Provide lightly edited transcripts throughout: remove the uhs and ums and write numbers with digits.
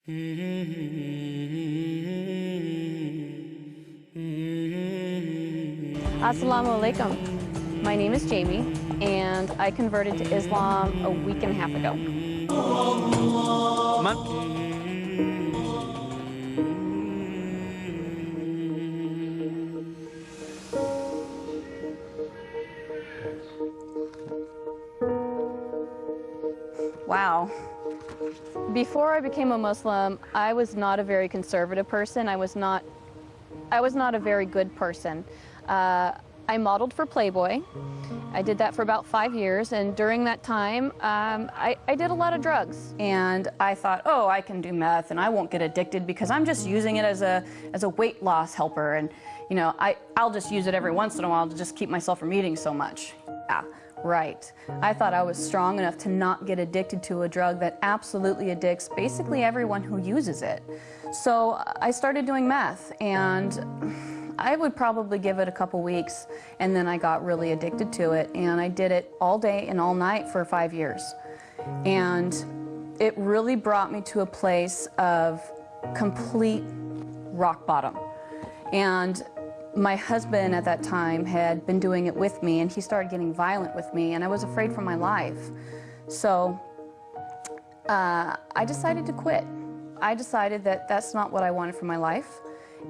Assalamu alaikum. My name is Jamie, and I converted to Islam a week and a half ago. Wow. Before I became a Muslim, I was not a very conservative person. I was not a very good person. I modeled for Playboy. I did that for about 5 years, and during that time, I did a lot of drugs. And I thought, oh, I can do meth, and I won't get addicted because I'm just using it as a weight loss helper, and you know, I'll just use it every once in a while to just keep myself from eating so much. Yeah, right. I thought I was strong enough to not get addicted to a drug that absolutely addicts basically everyone who uses it. So I started doing meth, and I would probably give it a couple weeks, and then I got really addicted to it, and I did it all day and all night for 5 years. And it really brought me to a place of complete rock bottom. And my husband at that time had been doing it with me, and he started getting violent with me, and I was afraid for my life. So I decided to quit. I decided that that's not what I wanted for my life.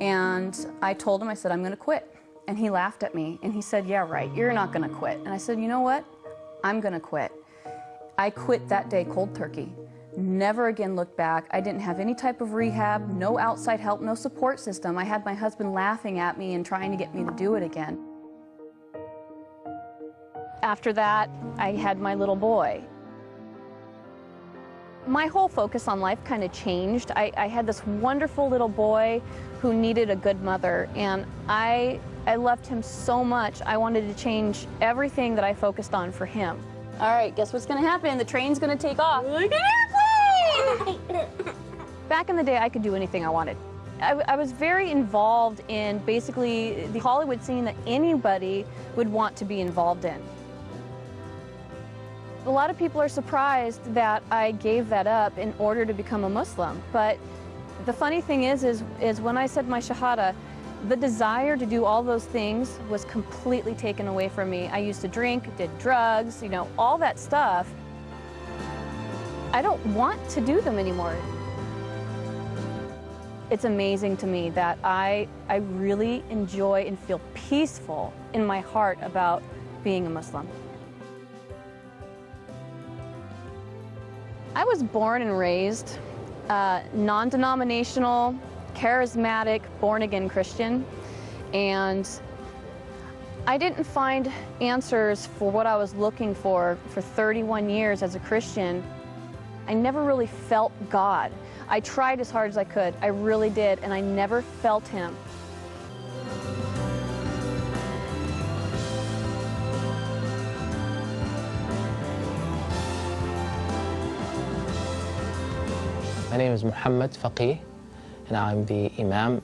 And I told him, I said, I'm going to quit. And he laughed at me, and he said, yeah, right, you're not going to quit. And I said, you know what? I'm going to quit. I quit that day cold turkey. Never again looked back. I didn't have any type of rehab, no outside help, no support system. I had my husband laughing at me and trying to get me to do it again. After that, I had my little boy. My whole focus on life kind of changed. I had this wonderful little boy who needed a good mother, and I loved him so much. I wanted to change everything that I focused on for him. All right, guess what's going to happen? The train's going to take off. Like an airplane! Back in the day, I could do anything I wanted. I was very involved in basically the Hollywood scene that anybody would want to be involved in. A lot of people are surprised that I gave that up in order to become a Muslim, but the funny thing is when I said my Shahada, the desire to do all those things was completely taken away from me. I used to drink, did drugs, you know, all that stuff. I don't want to do them anymore. It's amazing to me that I really enjoy and feel peaceful in my heart about being a Muslim. I was born and raised non-denominational, charismatic, born-again Christian, and I didn't find answers for what I was looking for 31 years as a Christian. I never really felt God. I tried as hard as I could, I really did, and I never felt Him. My name is Muhammad Faqih, and I'm the Imam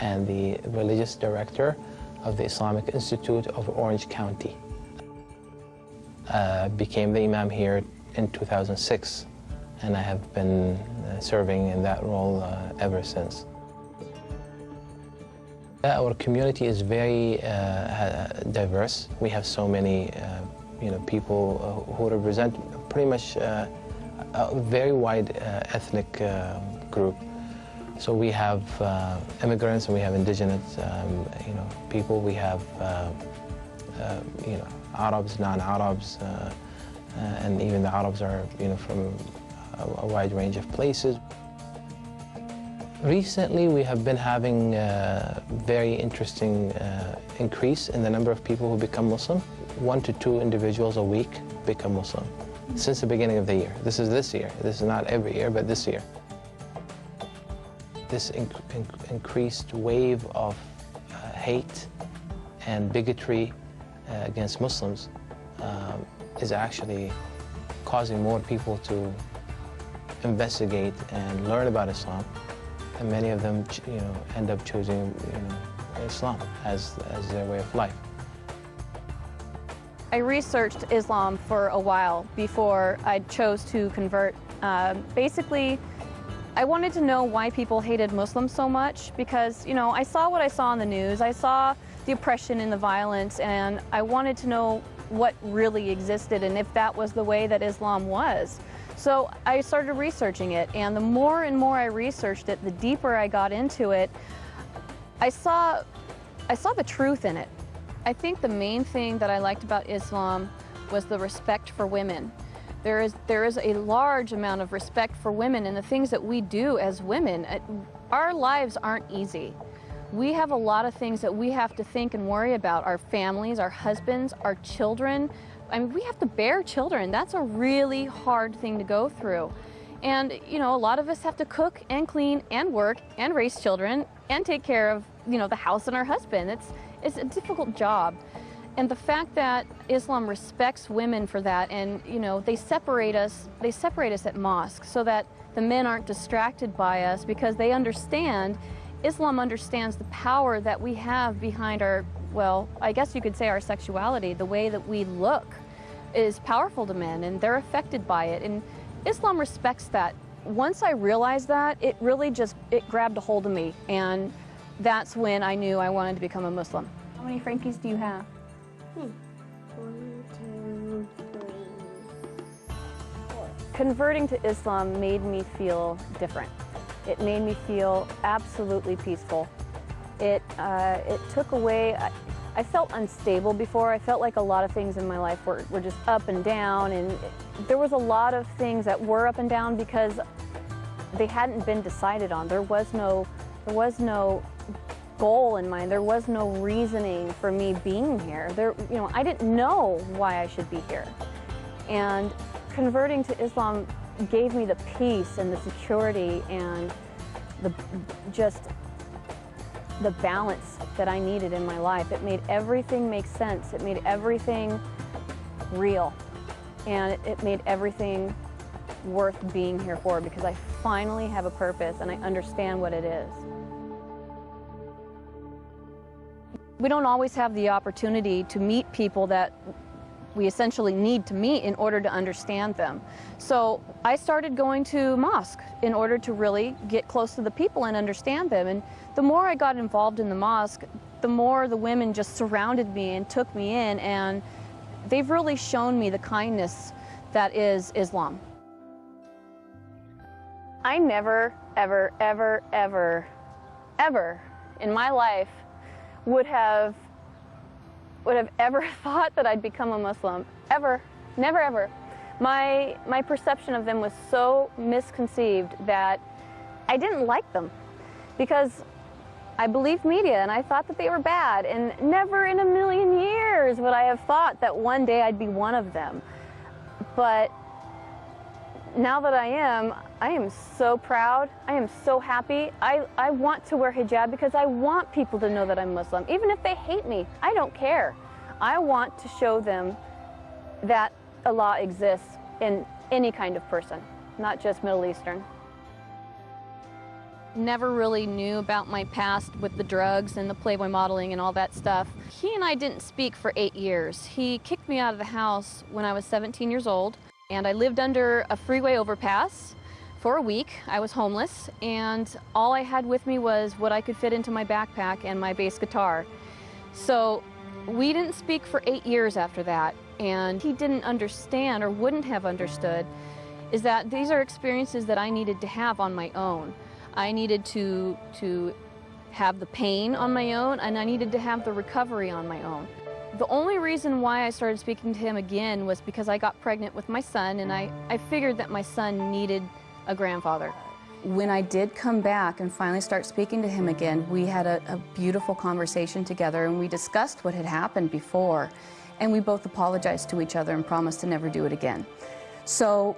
and the Religious Director of the Islamic Institute of Orange County. Became the Imam here in 2006, and I have been serving in that role ever since. Our community is very diverse. We have so many people who represent pretty much a very wide ethnic group. So we have immigrants, and we have indigenous, people. We have, Arabs, non-Arabs, and even the Arabs are, from a wide range of places. Recently, we have been having a very interesting increase in the number of people who become Muslim. 1 to 2 individuals a week become Muslim since the beginning of the year. This is this year. This is not every year, but this year. This increased wave of hate and bigotry against Muslims is actually causing more people to investigate and learn about Islam, and many of them, end up choosing, Islam as their way of life. I researched Islam for a while before I chose to convert. Basically, I wanted to know why people hated Muslims so much because, you know, I saw what I saw on the news. I saw the oppression and the violence, and I wanted to know what really existed and if that was the way that Islam was. So I started researching it, and the more and more I researched it, the deeper I got into it, I saw the truth in it. I think the main thing that I liked about Islam was the respect for women. There is a large amount of respect for women and the things that we do as women. Our lives aren't easy. We have a lot of things that we have to think and worry about. Our families, our husbands, our children. I mean, we have to bear children. That's a really hard thing to go through. And, you know, a lot of us have to cook and clean and work and raise children and take care of, you know, the house and our husband. It's a difficult job. And the fact that Islam respects women for that, and, you know, they separate us at mosque so that the men aren't distracted by us, because they understand, Islam understands the power that we have behind our, well, I guess you could say our sexuality. The way that we look is powerful to men, and they're affected by it. And Islam respects that. Once I realized that, it really just, it grabbed a hold of me, and that's when I knew I wanted to become a Muslim. How many Frankies do you have? 1, 2, 3, 4. Converting to Islam made me feel different. It made me feel absolutely peaceful. It took away, I felt unstable before. I felt like a lot of things in my life were just up and down, and there was a lot of things that were up and down because they hadn't been decided on. There was no goal in mind. There was no reasoning for me being here. You know, I didn't know why I should be here. And converting to Islam gave me the peace and the security and just the balance that I needed in my life. It made everything make sense. It made everything real. And it made everything worth being here for, because I finally have a purpose and I understand what it is. We don't always have the opportunity to meet people that we essentially need to meet in order to understand them. So I started going to mosque in order to really get close to the people and understand them. And the more I got involved in the mosque, the more the women just surrounded me and took me in, and they've really shown me the kindness that is Islam. I never, ever, ever, ever, ever in my life would have ever thought that I'd become a Muslim. Ever. Never, ever. My perception of them was so misconceived that I didn't like them, because I believed media and I thought that they were bad, and never in a million years would I have thought that one day I'd be one of them. But now that I am so proud. I am so happy. I want to wear hijab because I want people to know that I'm Muslim. Even if they hate me, I don't care. I want to show them that Allah exists in any kind of person, not just Middle Eastern. Never really knew about my past with the drugs and the Playboy modeling and all that stuff. He and I didn't speak for 8 years. He kicked me out of the house when I was 17 years old, and I lived under a freeway overpass for a week. I was homeless, and all I had with me was what I could fit into my backpack and my bass guitar. So we didn't speak for 8 years after that, and he didn't understand, or wouldn't have understood, is that these are experiences that I needed to have on my own. I needed to have the pain on my own, and I needed to have the recovery on my own. The only reason why I started speaking to him again was because I got pregnant with my son, and I figured that my son needed a grandfather. When I did come back and finally start speaking to him again, we had a beautiful conversation together, and we discussed what had happened before, and we both apologized to each other and promised to never do it again. So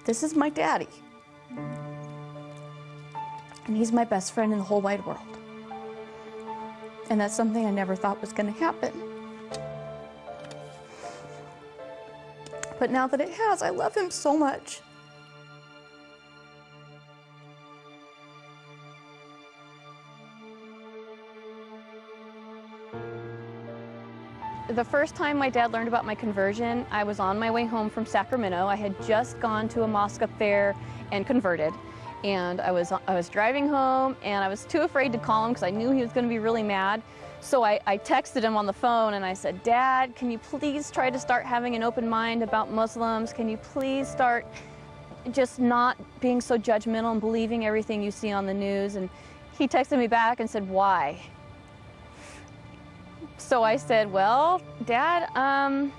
this is my daddy, and he's my best friend in the whole wide world. And that's something I never thought was going to happen. But now that it has, I love him so much. The first time my dad learned about my conversion, I was on my way home from Sacramento. I had just gone to a mosque up there and converted. And I was driving home, and I was too afraid to call him because I knew he was going to be really mad. So I texted him on the phone and I said, "Dad, can you please try to start having an open mind about Muslims? Can you please start just not being so judgmental and believing everything you see on the news?" And he texted me back and said, "Why?" So I said, "Well, Dad, I'm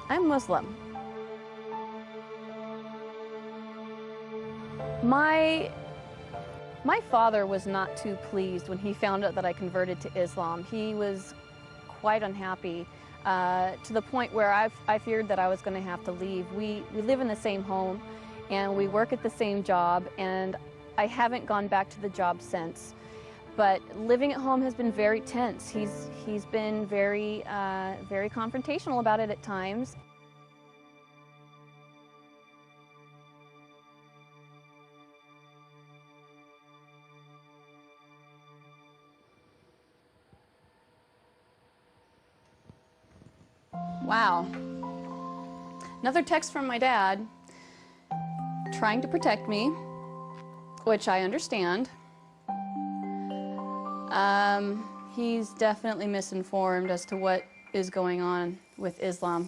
Muslim." My father was not too pleased when he found out that I converted to Islam. He was quite unhappy to the point where I feared that I was going to have to leave. We live in the same home and we work at the same job, and I haven't gone back to the job since. But living at home has been very tense. He's been very confrontational about it at times. Wow. Another text from my dad trying to protect me, which I understand. He's definitely misinformed as to what is going on with Islam.